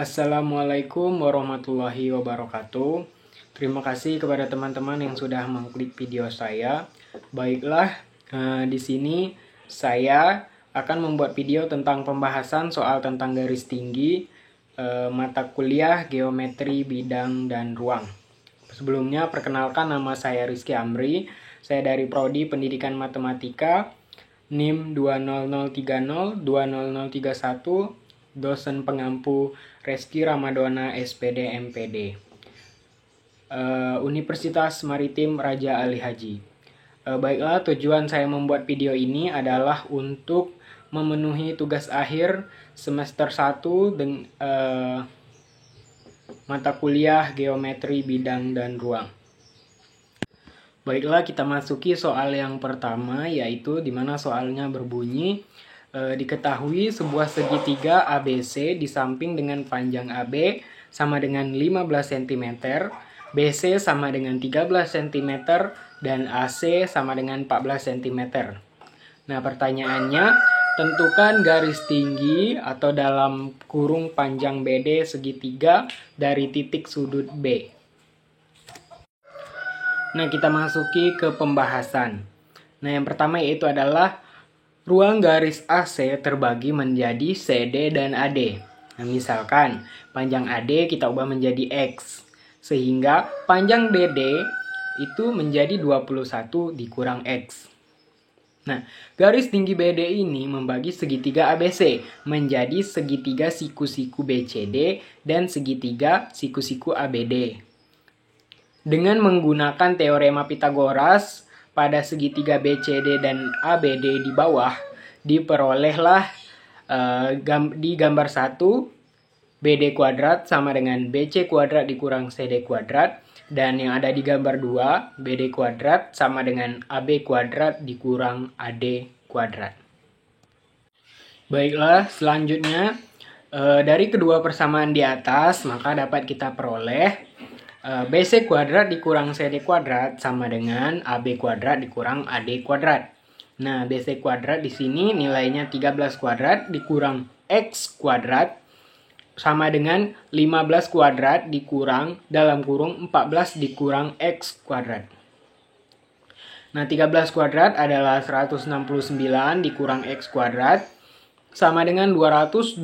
Assalamualaikum warahmatullahi wabarakatuh. Terima kasih kepada teman-teman yang sudah mengklik video saya. Baiklah, di sini saya akan membuat video tentang pembahasan soal tentang garis tinggi mata kuliah geometri bidang dan ruang. Sebelumnya, perkenalkan, nama saya Rizky Amri. Saya dari Prodi Pendidikan Matematika, NIM 20030-20031, dosen pengampu Reski Ramadona SPD MPD, Universitas Maritim Raja Ali Haji. Baiklah, tujuan saya membuat video ini adalah untuk memenuhi tugas akhir semester 1 mata kuliah geometri bidang dan ruang. Baiklah, kita masuki soal yang pertama, yaitu dimana soalnya berbunyi, diketahui sebuah segitiga ABC di samping dengan panjang AB sama dengan 15 cm, BC sama dengan 13 cm, dan AC sama dengan 14 cm. Nah, pertanyaannya, tentukan garis tinggi atau dalam kurung panjang BD segitiga dari titik sudut B. Nah, kita masuki ke pembahasan. Nah, yang pertama yaitu adalah ruang garis AC terbagi menjadi CD dan AD. Nah, misalkan panjang AD kita ubah menjadi X, sehingga panjang DD itu menjadi 21 dikurang X. Nah, garis tinggi BD ini membagi segitiga ABC menjadi segitiga siku-siku BCD dan segitiga siku-siku ABD. Dengan menggunakan teorema Pythagoras, pada segitiga BCD dan ABD di bawah, diperolehlah di gambar 1, BD kuadrat sama dengan BC kuadrat dikurang CD kuadrat, dan yang ada di gambar 2, BD kuadrat sama dengan AB kuadrat dikurang AD kuadrat. Baiklah, selanjutnya dari kedua persamaan di atas, maka dapat kita peroleh BC kuadrat dikurang CD kuadrat sama dengan AB kuadrat dikurang AD kuadrat. Nah, BC kuadrat di sini nilainya 13 kuadrat dikurang X kuadrat sama dengan 15 kuadrat dikurang dalam kurung 14 dikurang X kuadrat. Nah, 13 kuadrat adalah 169 dikurang X kuadrat sama dengan 225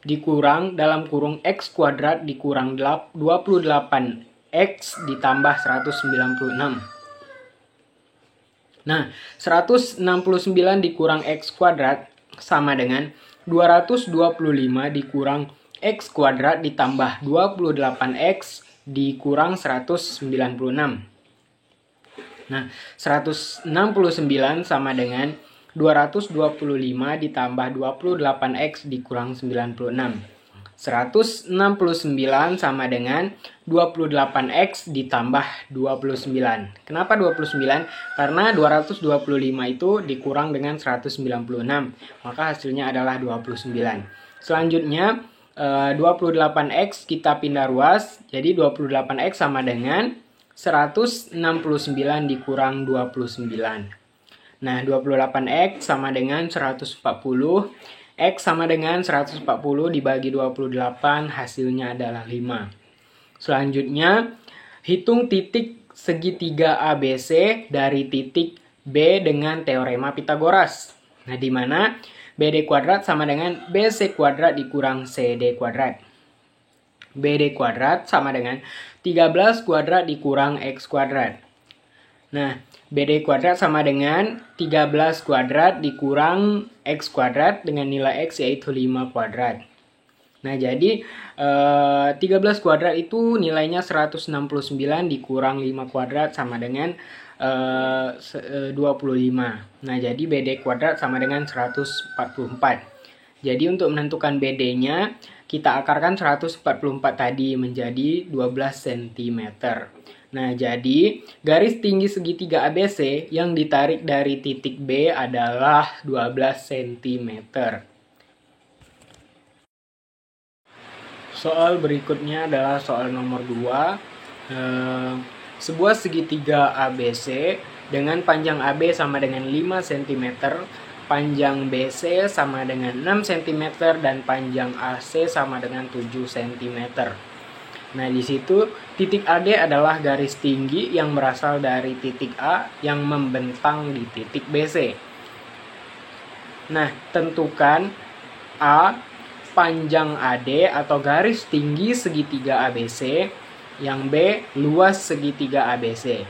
dikurang dalam kurung X kuadrat dikurang 28X ditambah 196. Nah, 169 dikurang X kuadrat sama dengan 225 dikurang X kuadrat ditambah 28X dikurang 196. Nah, 169 sama dengan 225 ditambah 28X dikurang 96. 169 sama dengan 28X ditambah 29. Kenapa 29? Karena 225 itu dikurang dengan 196. Maka hasilnya adalah 29. Selanjutnya 28X kita pindah ruas. Jadi 28X sama dengan 169 dikurang 29. Nah, 28X sama dengan 140. X sama dengan 140 dibagi 28, hasilnya adalah 5. Selanjutnya, hitung titik segitiga ABC dari titik B dengan teorema Pythagoras. Nah, di mana BD kuadrat sama dengan BC kuadrat dikurang CD kuadrat. BD kuadrat sama dengan 13 kuadrat dikurang X kuadrat. Nah, BD kuadrat sama dengan 13 kuadrat dikurang X kuadrat dengan nilai X yaitu 5 kuadrat. Nah, jadi 13 kuadrat itu nilainya 169 dikurang 5 kuadrat sama dengan 25. Nah, jadi BD kuadrat sama dengan 144. Jadi untuk menentukan BD-nya, kita akarkan 144 tadi menjadi 12 cm. Nah, jadi garis tinggi segitiga ABC yang ditarik dari titik B adalah 12 cm. Soal berikutnya adalah soal nomor 2. Sebuah segitiga ABC dengan panjang AB sama dengan 5 cm panjang BC sama dengan 6 cm dan panjang AC sama dengan 7 cm. Nah, di situ titik AD adalah garis tinggi yang berasal dari titik A yang membentang di titik BC. Nah, tentukan A panjang AD atau garis tinggi segitiga ABC, yang B luas segitiga ABC.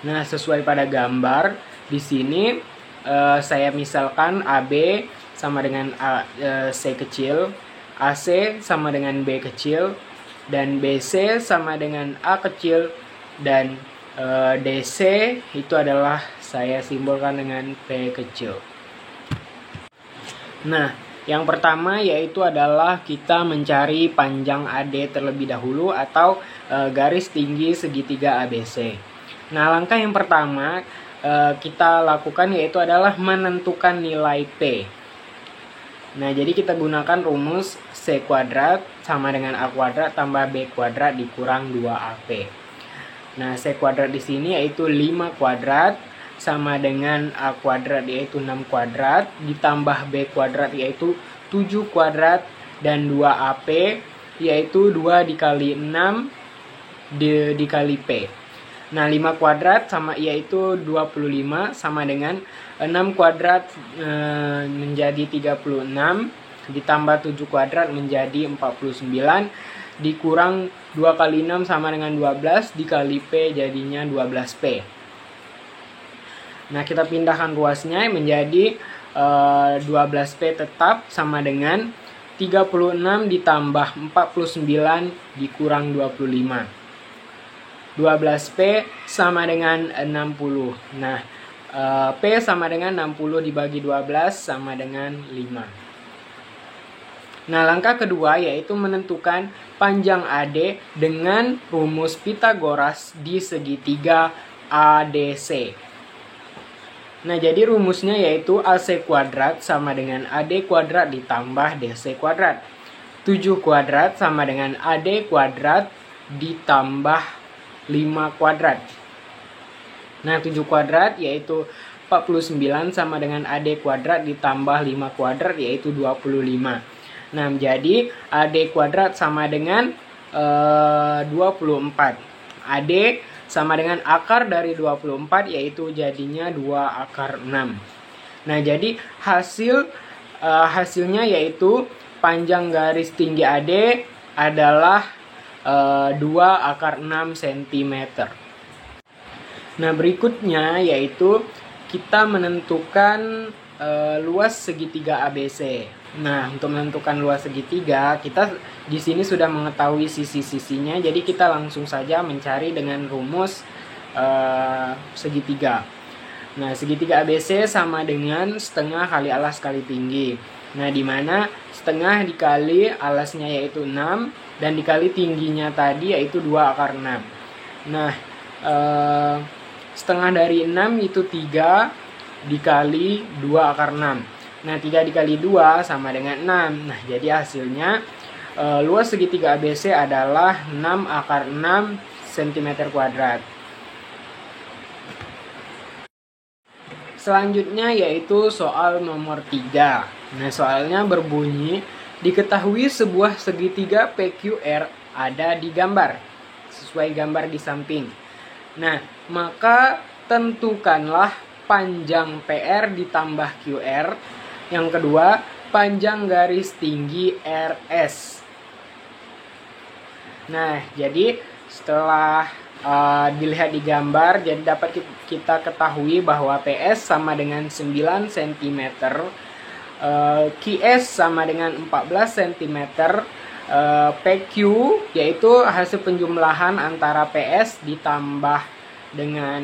Nah, sesuai pada gambar di sini saya misalkan AB sama dengan C kecil, AC sama dengan B kecil, dan BC sama dengan A kecil, dan DC itu adalah saya simbolkan dengan P kecil. Nah, yang pertama yaitu adalah kita mencari panjang AD terlebih dahulu atau garis tinggi segitiga ABC. Nah, langkah yang pertama kita lakukan yaitu adalah menentukan nilai P. Nah, jadi kita gunakan rumus C kuadrat sama dengan A kuadrat tambah B kuadrat dikurang 2AP. Nah, C kuadrat di sini yaitu 5 kuadrat sama dengan A kuadrat yaitu 6 kuadrat ditambah B kuadrat yaitu 7 kuadrat dan 2AP yaitu 2 dikali 6 dikali P. Nah, 5 kuadrat sama yaitu 25 sama dengan 6 kuadrat menjadi 36 ditambah 7 kuadrat menjadi 49 dikurang 2 kali 6 sama dengan 12 dikali P jadinya 12P. Nah, kita pindahkan ruasnya menjadi 12P tetap sama dengan 36 ditambah 49 dikurang 25. 12P sama dengan 60. Nah, P sama dengan 60 dibagi 12 sama dengan 5. Nah, langkah kedua yaitu menentukan panjang AD dengan rumus Pythagoras di segitiga ADC. Nah, jadi rumusnya yaitu AC kuadrat sama dengan AD kuadrat ditambah DC kuadrat. 7 kuadrat sama dengan AD kuadrat ditambah 5 kuadrat. Nah, 7 kuadrat yaitu 49 sama dengan AD kuadrat ditambah 5 kuadrat yaitu 25. Nah, jadi AD kuadrat sama dengan 24. AD sama dengan akar dari 24 yaitu jadinya 2 akar 6. Nah, jadi hasilnya yaitu panjang garis tinggi AD adalah 2 akar 6 cm. Nah, berikutnya yaitu kita menentukan luas segitiga ABC. Nah, untuk menentukan luas segitiga, kita di sini sudah mengetahui sisi-sisinya, jadi kita langsung saja mencari dengan rumus segitiga. Nah, segitiga ABC sama dengan setengah kali alas kali tinggi. Nah, di mana setengah dikali alasnya yaitu 6 dan dikali tingginya tadi yaitu 2 akar 6. Nah, setengah dari 6 itu 3 dikali 2 akar 6. Nah, 3 dikali 2 sama dengan 6. Nah, jadi hasilnya luas segitiga ABC adalah 6 akar 6 cm kuadrat. Selanjutnya yaitu soal nomor 3. Nah, soalnya berbunyi, diketahui sebuah segitiga PQR ada di gambar, sesuai gambar di samping. Nah, maka tentukanlah panjang PR ditambah QR. Yang kedua, panjang garis tinggi RS. Nah, jadi setelah dilihat di gambar, jadi dapat kita ketahui bahwa PS sama dengan 9 cm, QS sama dengan 14 cm, PQ yaitu hasil penjumlahan antara PS ditambah dengan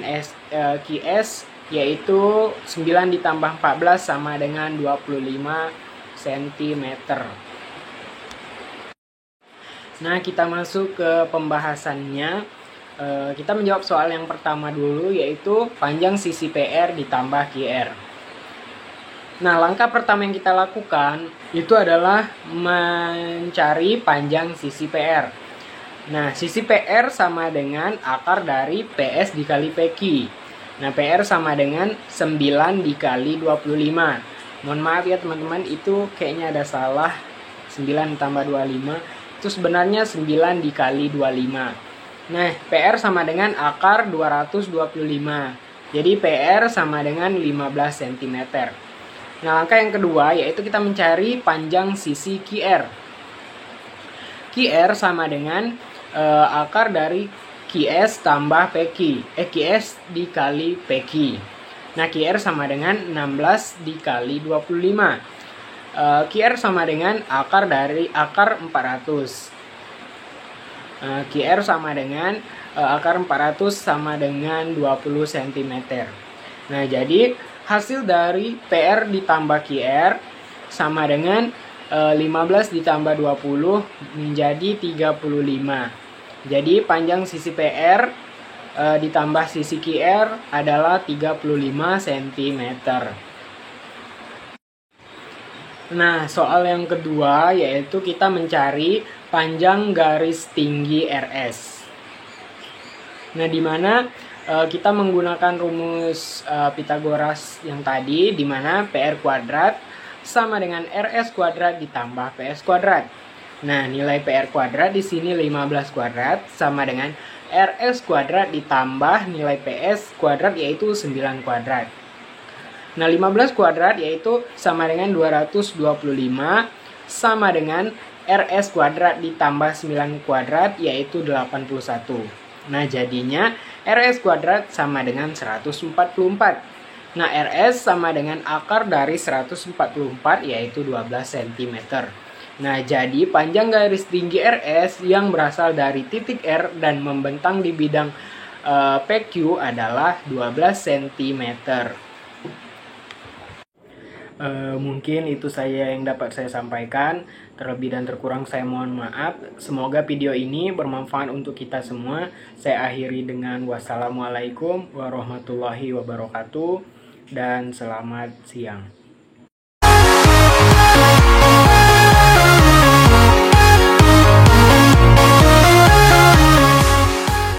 QS yaitu 9 ditambah 14 sama dengan 25 cm. Nah, kita masuk ke pembahasannya. Kita menjawab soal yang pertama dulu, yaitu panjang sisi PR ditambah QR. Nah, langkah pertama yang kita lakukan itu adalah mencari panjang sisi PR. Nah, sisi PR sama dengan akar dari PS dikali PQ. Nah, PR sama dengan 9 dikali 25. Mohon maaf ya teman-teman, itu kayaknya ada salah. 9 tambah 25 itu sebenarnya 9 dikali 25. Nah, PR sama dengan akar 225. Jadi PR sama dengan 15 cm. Nah, langkah yang kedua yaitu kita mencari panjang sisi QR. QR sama dengan akar dari QS tambah PQ. QS dikali PQ. Nah, QR sama dengan 16 dikali 25. QR sama dengan akar dari akar 400. QR sama dengan akar 400 sama dengan 20 cm. Nah, jadi hasil dari PR ditambah QR sama dengan 15 ditambah 20 menjadi 35. Jadi panjang sisi PR ditambah sisi QR adalah 35 cm. Nah, soal yang kedua yaitu kita mencari panjang garis tinggi RS. Nah, di mana kita menggunakan rumus Pythagoras yang tadi, di mana PR kuadrat sama dengan RS kuadrat ditambah PS kuadrat. Nah, nilai PR kuadrat di sini 15 kuadrat sama dengan RS kuadrat ditambah nilai PS kuadrat yaitu 9 kuadrat. Nah, 15 kuadrat yaitu sama dengan 225 sama dengan RS kuadrat ditambah 9 kuadrat yaitu 81. Nah, jadinya RS kuadrat sama dengan 144. Nah, RS sama dengan akar dari 144 yaitu 12 cm. Nah, jadi panjang garis tinggi RS yang berasal dari titik R dan membentang di bidang PQ adalah 12 cm. Mungkin itu saya yang dapat saya sampaikan. Terlebih dan terkurang saya mohon maaf. Semoga video ini bermanfaat untuk kita semua. Saya akhiri dengan wassalamualaikum warahmatullahi wabarakatuh dan selamat siang.